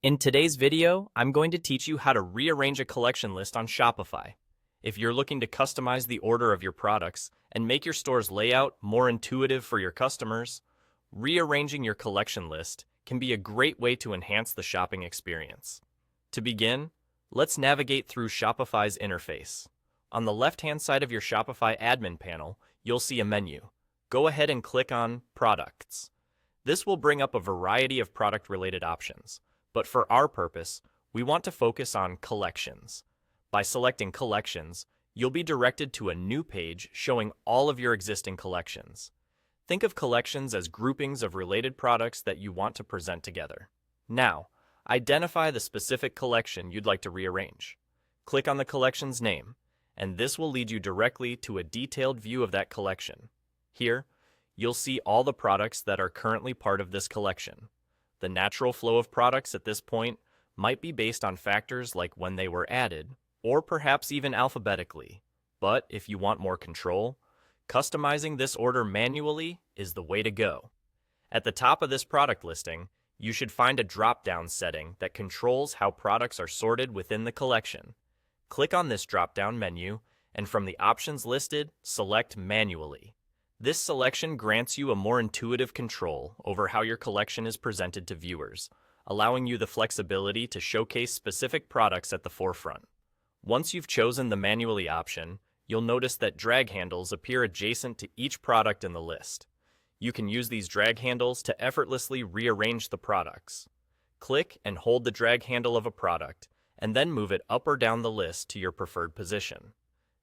In today's video, I'm going to teach you how to rearrange a collection list on Shopify. If you're looking to customize the order of your products and make your store's layout more intuitive for your customers, rearranging your collection list can be a great way to enhance the shopping experience. To begin, let's navigate through Shopify's interface. On the left-hand side of your Shopify admin panel, you'll see a menu. Go ahead and click on Products. This will bring up a variety of product-related options. But for our purpose, we want to focus on Collections. By selecting Collections, you'll be directed to a new page showing all of your existing collections. Think of collections as groupings of related products that you want to present together. Now, identify the specific collection you'd like to rearrange. Click on the collection's name, and this will lead you directly to a detailed view of that collection. Here, you'll see all the products that are currently part of this collection. The natural flow of products at this point might be based on factors like when they were added, or perhaps even alphabetically. But if you want more control, customizing this order manually is the way to go. At the top of this product listing, you should find a drop-down setting that controls how products are sorted within the collection. Click on this drop-down menu, and from the options listed, select Manually. This selection grants you a more intuitive control over how your collection is presented to viewers, allowing you the flexibility to showcase specific products at the forefront. Once you've chosen the Manually option, you'll notice that drag handles appear adjacent to each product in the list. You can use these drag handles to effortlessly rearrange the products. Click and hold the drag handle of a product, and then move it up or down the list to your preferred position.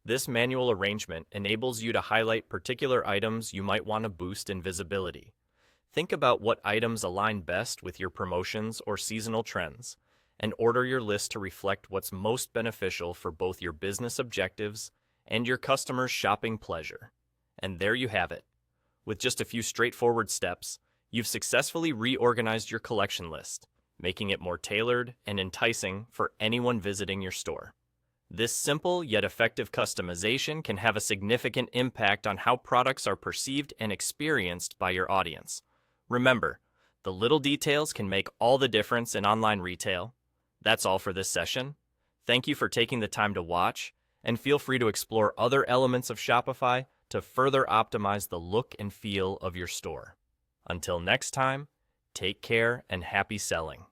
This manual arrangement enables you to highlight particular items you might want to boost in visibility. Think about what items align best with your promotions or seasonal trends, and order your list to reflect what's most beneficial for both your business objectives and your customers' shopping pleasure. And there you have it. With just a few straightforward steps, you've successfully reorganized your collection list, making it more tailored and enticing for anyone visiting your store. This simple yet effective customization can have a significant impact on how products are perceived and experienced by your audience. Remember, the little details can make all the difference in online retail. That's all for this session. Thank you for taking the time to watch, and feel free to explore other elements of Shopify to further optimize the look and feel of your store. Until next time, take care and happy selling.